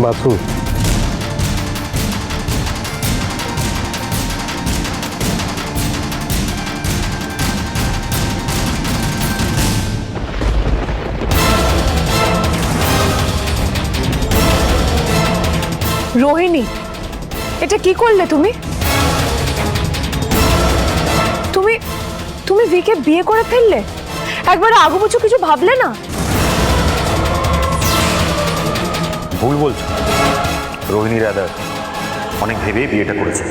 বাসু, রোহিণী, এটা কি করলে তুমি? তুমি তুমি ভিকে বিয়ে করে ফেললে? একবার আগুবুচু কিছু ভাবলে না? ভুল বলছো। রোহিণী রাদা অনেক ভেবেই বিয়েটা করেছে।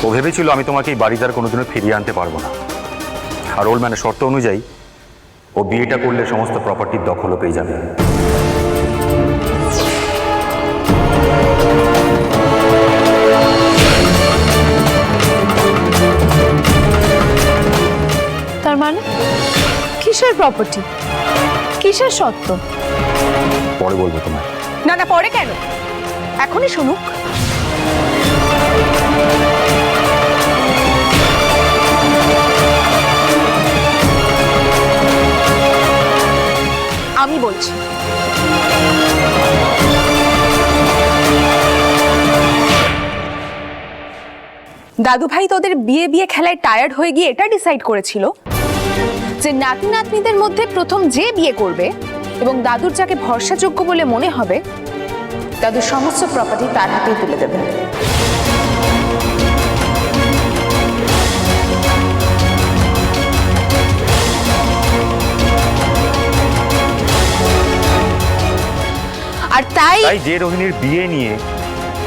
ও ভেবেছিল আমি তোমাকে এই বাড়িতে আর কোনোদিনও ফিরিয়ে আনতে পারবো না, আর ওলম্যানের শর্ত অনুযায়ী ও বিয়েটা করলে সমস্ত প্রপার্টির দখলও পেয়ে যাবে। তার মানে কিসের প্রপার্টি, কিসের সত্য? পরে বলবো তোমায়। না না, পরে কেন, এখনই শুনুক। আমি বলছি, দাদু ভাই তোদের বিয়ে বিয়ে খেলায় টায়ার্ড হয়ে গিয়ে এটা ডিসাইড করেছিল যে নাতি নাতনিদের মধ্যে প্রথম যে বিয়ে করবে এবং দাদুর যাকে ভরসাযোগ্য বলে মনে হবে, দাদুর সমস্ত প্রপার্টি তার হাতেই তুলে দেবে। আর তাই যে রোহিণীর বিয়ে নিয়ে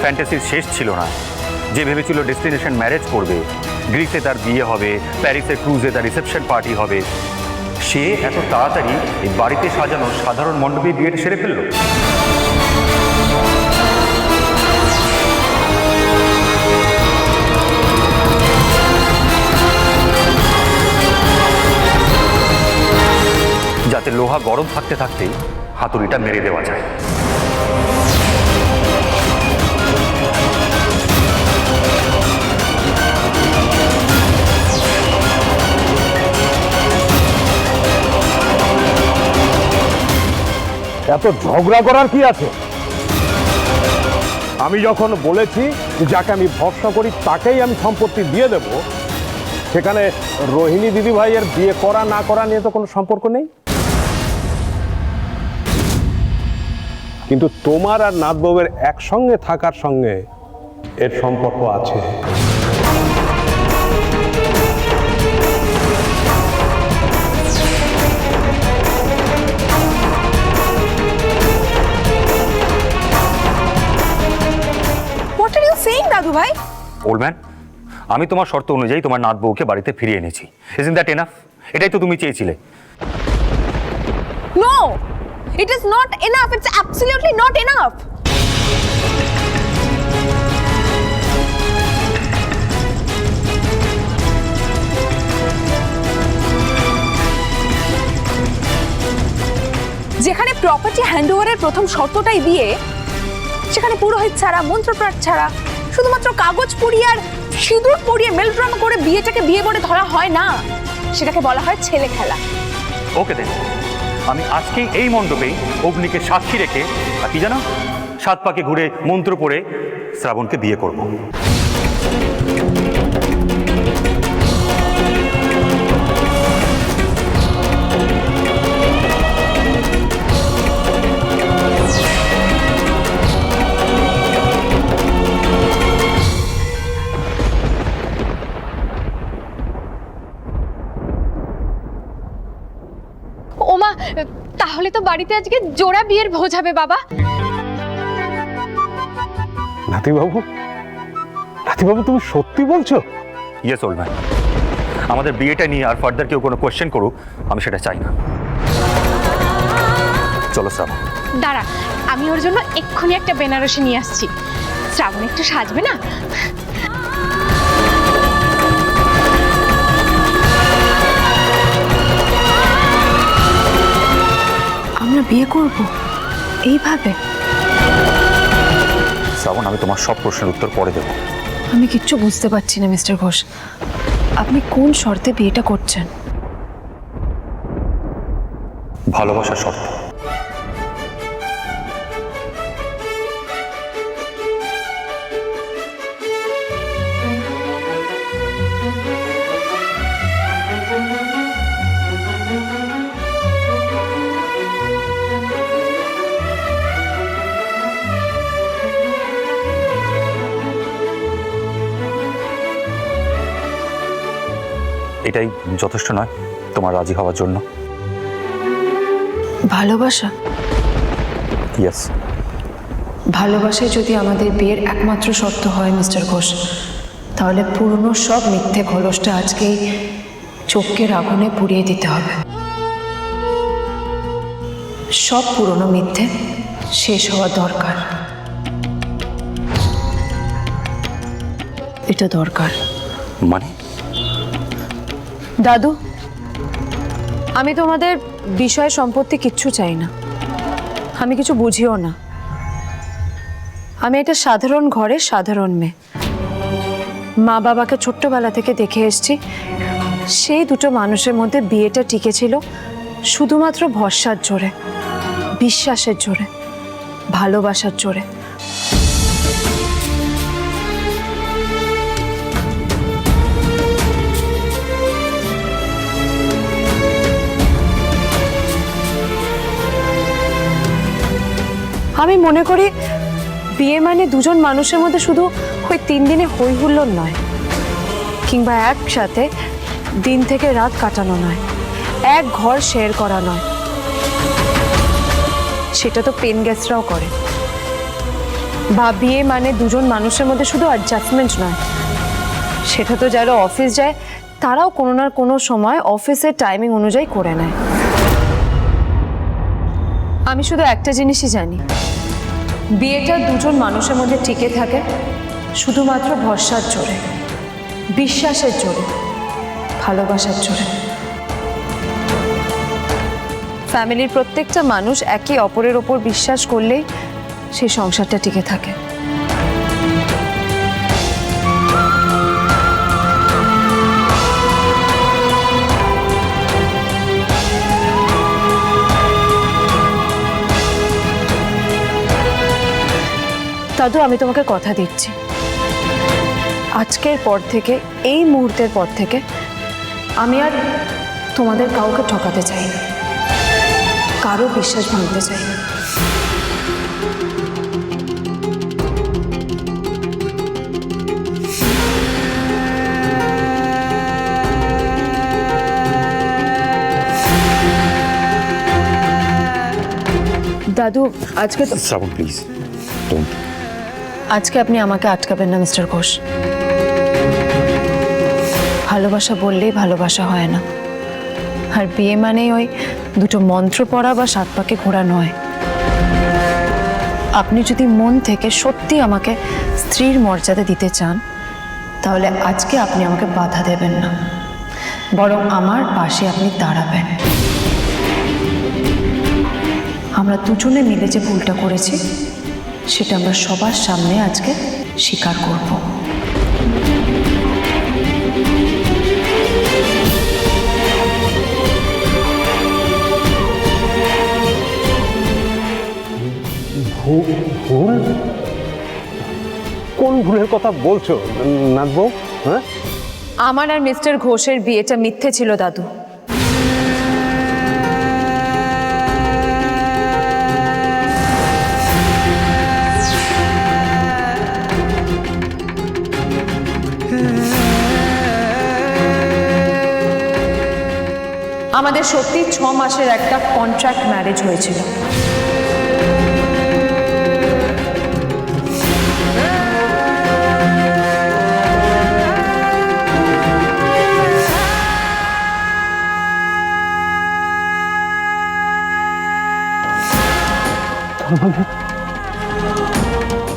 ফ্যান্টাসির শেষ ছিল না, যে ভেবেছিল ডেস্টিনেশন ম্যারেজ করবে, গ্রিসে তার বিয়ে হবে, প্যারিসে ক্রুজে তার রিসেপশন পার্টি হবে, সে এত তাড়াতাড়ি এই বাড়িতে সাজানো সাধারণ মণ্ডপে বিয়েটা সেরে ফেলল। যাতে লোহা গরম থাকতে থাকতেই হাতুড়িটা মেরে দেওয়া যায়। এত ঝগড়া করার কি আছে? আমি যখন বলেছি যাকে আমি ভরসা করি তাকেই আমি সম্পত্তি দিয়ে দেব, সেখানে রোহিণী দিদি ভাইয়ের বিয়ে করা না করা নিয়ে তো কোনো সম্পর্ক নেই। কিন্তু তোমার আর নাতবউয়ের একসঙ্গে থাকার সঙ্গে এর সম্পর্ক আছে। হোয়াট আর ইউ সেইং দাদু ভাই? ওল্ড ম্যান, আমি তোমার শর্ত অনুযায়ী তোমার নাত বউকে বাড়িতে ফিরিয়ে এনেছি। Isn't that enough? এটাই তো তুমি চেয়েছিলে। No, it is not enough, it's absolutely not enough. যেখানে প্রপার্টি হ্যান্ডওভারের প্রথম শর্তটাই বিয়ে, সেখানে পুরোহিত ছাড়া, মন্ত্রপাঠ ছাড়া, শুধুমাত্র কাগজ পুড়িয়ে আর সিঁদুর পরিয়ে মেলড্রামা করে বিয়েটাকে বিয়ে বলে ধরা হয় না, সেটাকে বলা হয় ছেলে খেলা। ওকে দেন, আমি আজকেই এই মণ্ডপেই অগ্নিকে সাক্ষী রেখে, আর কি জানো, 7 পাকে ঘুরে মন্ত্র পড়ে শ্রাবণকে বিয়ে করব। ওমা, তাহলে তো বাড়িতে আজকে জোড়া বিয়ের ভোজ হবে বাবা। নাতিবাবু, নাতিবাবু তুমি সত্যি বলছো? ইয়েস ওল্ড ম্যান, আমাদের বিয়েটা নিয়ে আর ফার্দার কেউ কোনো কোয়েশ্চেন করুক, আমি সেটা চাই না। চলো শ্রাবণ। দাঁড়া, আমি ওর জন্য এক্ষুনি একটা বেনারসি নিয়ে আসছি। শ্রাবণ একটু সাজবে না? আমরা বিয়ে করব এইভাবে? শ্রাবণ, আমি তোমার সব প্রশ্নের উত্তর পরে দেবো। আমি কিচ্ছু বুঝতে পারছি না মিস্টার ঘোষ, আপনি কোন শর্তে বিয়েটা করছেন? ভালোবাসার শর্ত। এটাই যথেষ্ট নয় তোমার রাজি হওয়ার জন্য? ভালোবাসা? ইয়েস। ভালোবাসায় যদি আমাদের বিয়ের একমাত্র শর্ত হয় মিস্টার ঘোষ, তাহলে পুরনো সব মিথ্যে খোলসটা আজকেই চোখের আগুনে পুড়িয়ে দিতে হবে। সব পুরনো মিথ্যে শেষ হওয়া দরকার, এটা দরকার। মানে? দাদু, আমি তোমাদের বিষয় সম্পত্তি কিচ্ছু চাই না, আমি কিছু বুঝিও না। আমি একটা সাধারণ ঘরের সাধারণ মেয়ে, মা বাবাকে ছোট্টবেলা থেকে দেখে এসেছি। সেই দুটো মানুষের মধ্যে বিয়েটা টিকে ছিল শুধুমাত্র ভরসার জোরে, বিশ্বাসের জোরে, ভালোবাসার জোরে। আমি মনে করি বিয়ে মানে দুজন মানুষের মধ্যে শুধু ওই 3 দিনে হই হুল্লোড় নয়, কিংবা একসাথে দিন থেকে রাত কাটানো নয়, এক ঘর শেয়ার করা নয়। সেটা তো পেন গেস্টরাও করে। বা বিয়ে মানে দুজন মানুষের মধ্যে শুধু অ্যাডজাস্টমেন্ট নয়, সেটা তো যারা অফিস যায় তারাও কোনো না কোনো সময় অফিসের টাইমিং অনুযায়ী করে নেয়। আমি শুধু একটা জিনিসই জানি, বিয়েটা দুজন মানুষের মধ্যে টিকে থাকে শুধুমাত্র ভরসার জোরে, বিশ্বাসের জোরে, ভালোবাসার জোরে। ফ্যামিলির প্রত্যেকটা মানুষ একে অপরের ওপর বিশ্বাস করলেই সেই সংসারটা টিকে থাকে। দাদু, আমি তোমাকে কথা দিচ্ছি, আজকের পর থেকে, এই মুহূর্তের পর থেকে আমি আর তোমাদের কাউকে ঠকাতে চাই না, কারো বিশ্বাস ভাঙতে চাই না। দাদু, আজকে তো শ্রাবণ প্লিজ ডোন্ট। আজকে আপনি আমাকে আটকাবেন না মিস্টার ঘোষ। ভালোবাসা বললেই ভালোবাসা হয় না, আর বিয়ে মানেই ওই দুটো মন্ত্র পড়া বা 7 পাকে ঘোরা নয়। আপনি যদি মন থেকে সত্যি আমাকে স্ত্রীর মর্যাদা দিতে চান, তাহলে আজকে আপনি আমাকে বাধা দেবেন না, বরং আমার পাশে আপনি দাঁড়াবেন। আমরা দুজনে মিলে যে ভুলটা করেছি সেটা আমরা সবার সামনে আজকে স্বীকার করব। ভুল? কোন ভুলের কথা বলছো নাথবউ? হ্যাঁ, আমার আর মিস্টার ঘোষের বিয়েটা মিথ্যে ছিল দাদু। আমাদের সত্যি 6 মাসের একটা কন্ট্রাক্ট ম্যারেজ হয়েছিল।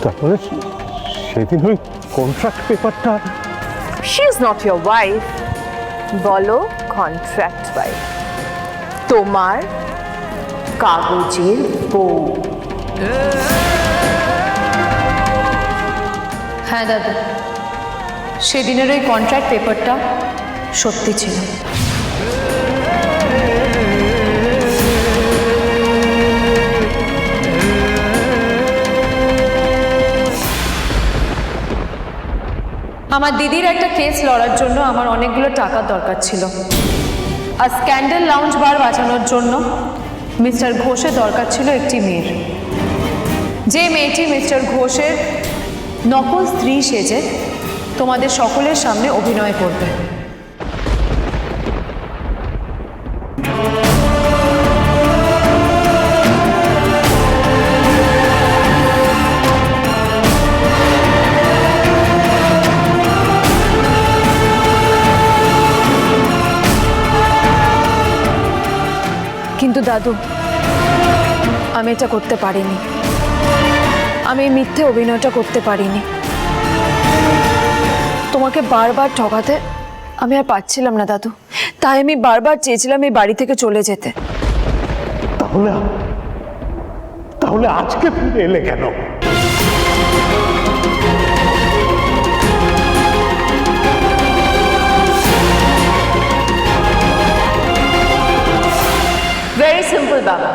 তারপরে সেদিন ওই কন্ট্রাক্ট পেপারটা। She is not your wife, বলো কন্ট্রাক্ট ওয়াইফ, তোমার কাগজের বউ। হ্যাঁ দাদু, সেদিনের ওই কন্ট্রাক্ট পেপারটা সত্যি ছিল। আমার দিদির একটা কেস লড়ার জন্য আমার অনেকগুলো টাকার দরকার ছিল, আর স্ক্যান্ডেল লাউঞ্জ বার বাঁচানোর জন্য মিস্টার ঘোষের দরকার ছিল একটি মেয়ের, যে মেয়েটি মিস্টার ঘোষের নকল স্ত্রী সেজে তোমাদের সকলের সামনে অভিনয় করবে। কিন্তু দাদু, আমি এটা করতে পারিনি। আমি এই মিথ্যে অভিনয়টা করতে পারিনি। তোমাকে বারবার ঠকাতে আমি আর পারছিলাম না দাদু, তাই আমি বারবার চেয়েছিলাম এই বাড়ি থেকে চলে যেতে। তাহলে তাহলে আজকে ফিরে এলে কেন? ভেরি সিম্পল বাবা,